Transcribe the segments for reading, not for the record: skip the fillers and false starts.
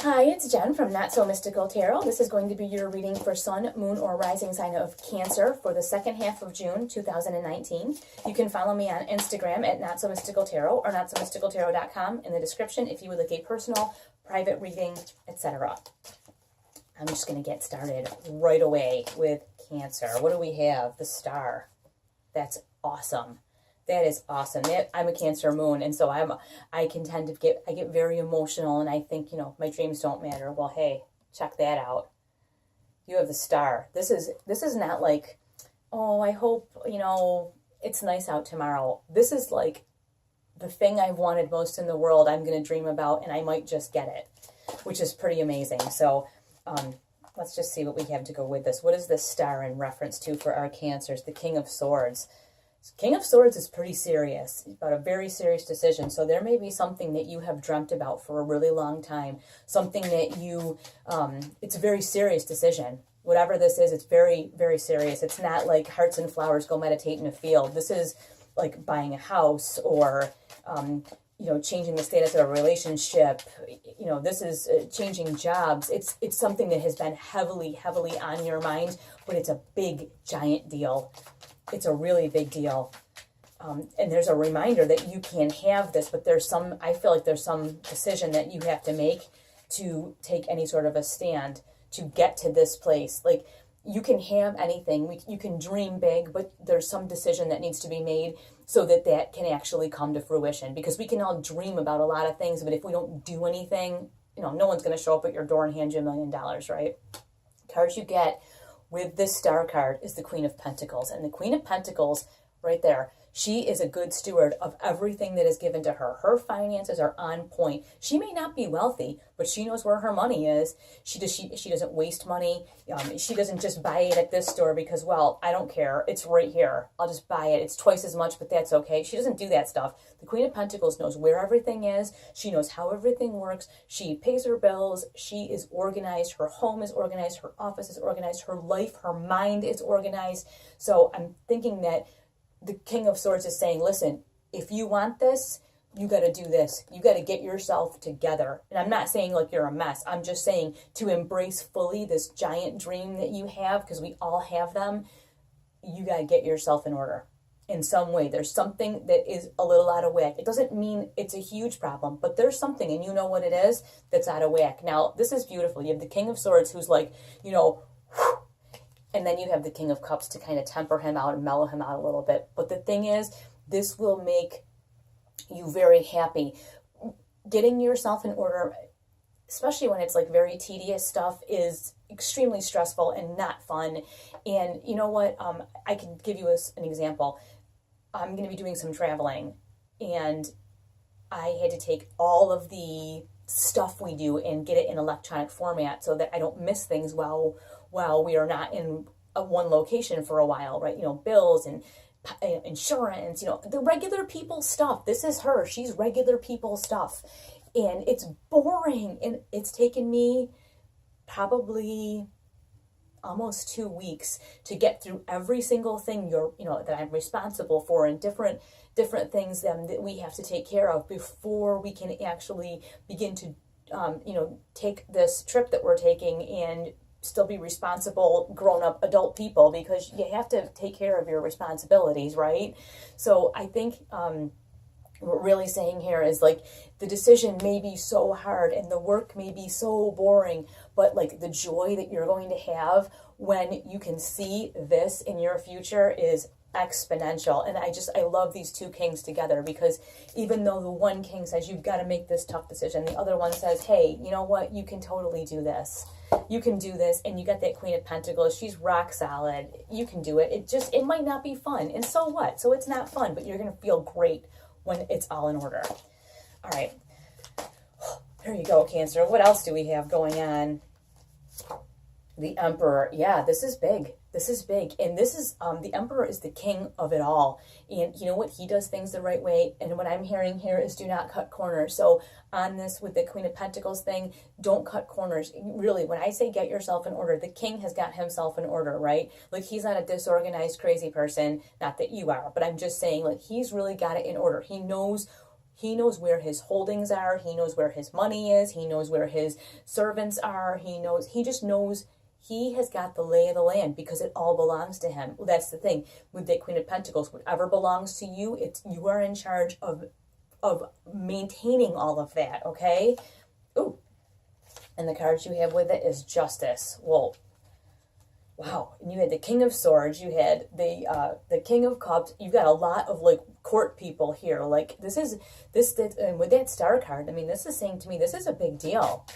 Hi, it's Jen from Not So Mystical Tarot. This is going to be your reading for Sun, Moon, or Rising sign of Cancer for the second half of June 2019. You can follow me on Instagram at Not So Mystical Tarot or NotSoMysticalTarot.com in the description if you would like a personal, private reading, etc. I'm just going to get started right away with Cancer. What do we have? The Star. That's awesome. That is awesome. I'm a Cancer moon, and so I get very emotional, and I think, my dreams don't matter. Well, hey, check that out. You have the Star. This is not like, oh, I hope, it's nice out tomorrow. This is like the thing I've wanted most in the world I'm going to dream about, and I might just get it, which is pretty amazing. So, let's just see what we have to go with this. What is this Star in reference to for our Cancers? The King of Swords. King of Swords is pretty serious, about a very serious decision. So there may be something that you have dreamt about for a really long time, something that it's a very serious decision. Whatever this is, it's very, very serious. It's not like hearts and flowers, go meditate in a field. This is like buying a house or, changing the status of a relationship. This is changing jobs. It's something that has been heavily, heavily on your mind, but it's a big, giant deal. It's a really big deal. And there's a reminder that you can have this, but I feel like there's some decision that you have to make to take any sort of a stand to get to this place. Like, you can have anything. You can dream big, but there's some decision that needs to be made so that can actually come to fruition. Because we can all dream about a lot of things, but if we don't do anything, no one's going to show up at your door and hand you $1 million, right? Cards you get with this Star card is the Queen of Pentacles. And the Queen of Pentacles, right there, she is a good steward of everything that is given to her. Her finances are on point. She may not be wealthy, but she knows where her money is. She doesn't waste money. She doesn't just buy it at this store because, well, I don't care. It's right here. I'll just buy it. It's twice as much, but that's okay. She doesn't do that stuff. The Queen of Pentacles knows where everything is. She knows how everything works. She pays her bills. She is organized. Her home is organized. Her office is organized. Her life, her mind is organized. So I'm thinking that the King of Swords is saying, listen, if you want this, you got to do this. You got to get yourself together. And I'm not saying like you're a mess. I'm just saying to embrace fully this giant dream that you have, because we all have them. You got to get yourself in order in some way. There's something that is a little out of whack. It doesn't mean it's a huge problem, but there's something, and you know what it is, that's out of whack. Now, this is beautiful. You have the King of Swords who's like, and then you have the King of Cups to kind of temper him out and mellow him out a little bit. But the thing is, this will make you very happy. Getting yourself in order, especially when it's like very tedious stuff, is extremely stressful and not fun. And you know what? I can give you an example. I'm going to be doing some traveling, and I had to take all of the stuff we do and get it in electronic format so that I don't miss things while we are not in one location for a while, right? Bills and insurance, the regular people stuff. This is her. She's regular people stuff. And it's boring. And it's taken me probably almost 2 weeks to get through every single thing that I'm responsible for, and different things that we have to take care of before we can actually begin to take this trip that we're taking and still be responsible grown-up adult people, because you have to take care of your responsibilities, right? So I think what we're really saying here is, like, the decision may be so hard and the work may be so boring, but like the joy that you're going to have when you can see this in your future is exponential. And I love these two kings together, because even though the one king says you've got to make this tough decision, the other one says, hey, you know what, you can totally do this. You can do this. And you got that Queen of Pentacles. She's rock solid. You can do it. It might not be fun. And so what? So it's not fun, but you're going to feel great when it's all in order. All right. There you go, Cancer. What else do we have going on? The Emperor. Yeah, this is big. This is big. And this is, the Emperor is the king of it all. And you know what? He does things the right way. And what I'm hearing here is do not cut corners. So on this, with the Queen of Pentacles thing, don't cut corners. Really, when I say get yourself in order, the king has got himself in order, right? Like, he's not a disorganized, crazy person. Not that you are, but I'm just saying, like, he's really got it in order. He knows He knows where his holdings are. He knows where his money is. He knows where his servants are. He just knows. He has got the lay of the land because it all belongs to him. Well, that's the thing with the Queen of Pentacles. Whatever belongs to you, you are in charge of maintaining all of that, okay? Ooh. And the cards you have with it is Justice. Well, wow. And you had the King of Swords. You had the King of Cups. You've got a lot of like court people here. Like and with that Star card, I mean, this is saying to me, this is a big deal.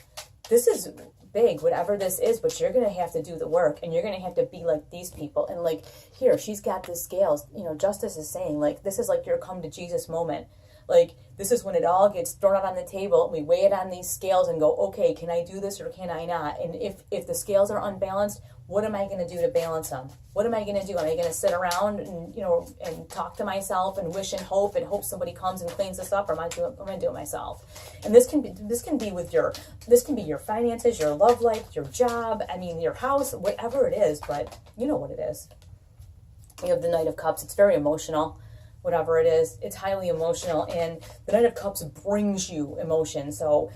This is big, whatever this is, but you're going to have to do the work, and you're going to have to be like these people. And like here, she's got the scales. You know, Justice is saying like, this is like your come to Jesus moment. Like, this is when it all gets thrown out on the table, and we weigh it on these scales and go, okay, can I do this or can I not? And if the scales are unbalanced, what am I going to do to balance them? What am I going to do? Am I going to sit around and, you know, and talk to myself and wish and hope somebody comes and cleans this up, or am I going to do it myself? And this can be with your finances, your love life, your job, I mean, your house, whatever it is, but you know what it is. You have the Knight of Cups. It's very emotional. Whatever it is, it's highly emotional, and the Knight of Cups brings you emotion. So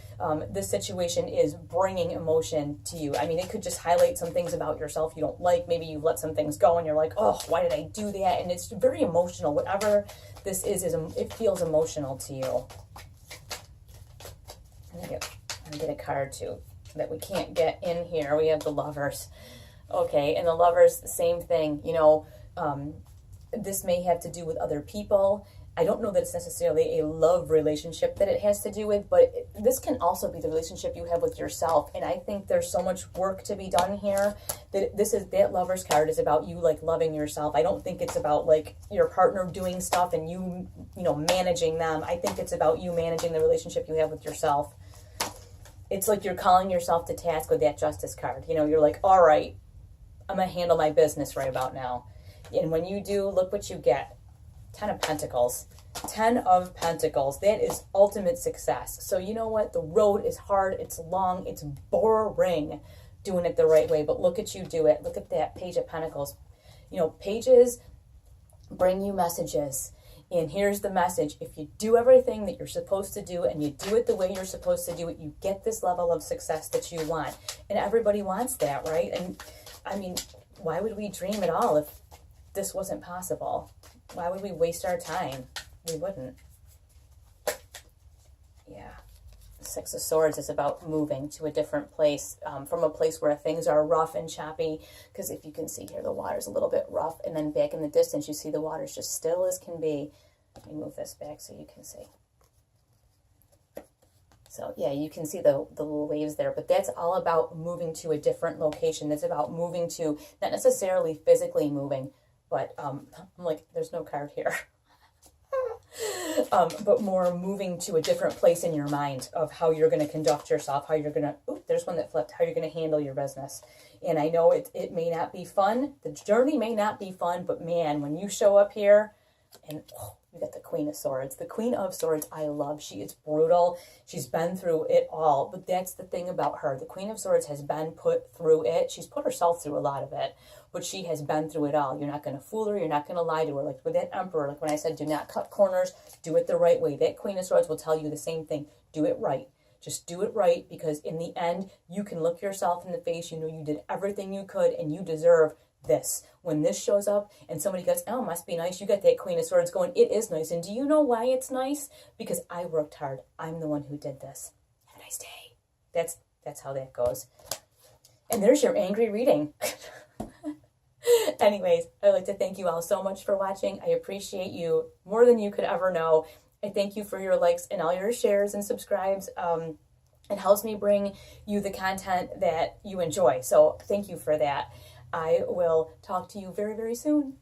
this situation is bringing emotion to you. I mean, it could just highlight some things about yourself you don't like. Maybe you've let some things go and you're like, oh, why did I do that? And it's very emotional. Whatever this is it feels emotional to you. I'm gonna get a card too that we can't get in here. We have the Lovers. Okay, and the Lovers, the same thing, you know, this may have to do with other people. I don't know that it's necessarily a love relationship that it has to do with, but this can also be the relationship you have with yourself. And I think there's so much work to be done here that Lovers card is about you like loving yourself. I don't think it's about like your partner doing stuff and you know, managing them. I think it's about you managing the relationship you have with yourself. It's like you're calling yourself to task with that Justice card. You know, you're like, all right, I'm going to handle my business right about now. And when you do, look what you get. 10 of Pentacles. 10 of Pentacles. That is ultimate success. So you know what? The road is hard. It's long. It's boring doing it the right way. But look at you do it. Look at that Page of Pentacles. You know, pages bring you messages. And here's the message. If you do everything that you're supposed to do and you do it the way you're supposed to do it, you get this level of success that you want. And everybody wants that, right? And I mean, why would we dream at all if this wasn't possible? Why would we waste our time? We wouldn't. Yeah. Six of Swords is about moving to a different place, from a place where things are rough and choppy. Because if you can see here, the water's a little bit rough. And then back in the distance, you see the water's just still as can be. Let me move this back so you can see. So yeah, you can see the little waves there, but that's all about moving to a different location. That's about moving to, not necessarily physically moving, but I'm like, there's no card here. But more moving to a different place in your mind of how you're going to conduct yourself, how you're going to, there's one that flipped, how you're going to handle your business. And I know it may not be fun. The journey may not be fun, but man, when you show up here and you got the Queen of Swords. The Queen of Swords, I love. She is brutal. She's been through it all. But that's the thing about her. The Queen of Swords has been put through it. She's put herself through a lot of it. But she has been through it all. You're not going to fool her. You're not going to lie to her. Like with that Emperor, like when I said, do not cut corners. Do it the right way. That Queen of Swords will tell you the same thing. Do it right. Just do it right, because in the end, you can look yourself in the face. You know you did everything you could, and you deserve this. When this shows up and somebody goes, oh, must be nice, you got that Queen of Swords going, it is nice. And do you know why it's nice? Because I worked hard. I'm the one who did this. Have a nice day. That's how that goes. And there's your angry reading. Anyways, I'd like to thank you all so much for watching. I appreciate you more than you could ever know. I thank you for your likes and all your shares and subscribes. It helps me bring you the content that you enjoy. So thank you for that. I will talk to you very, very soon.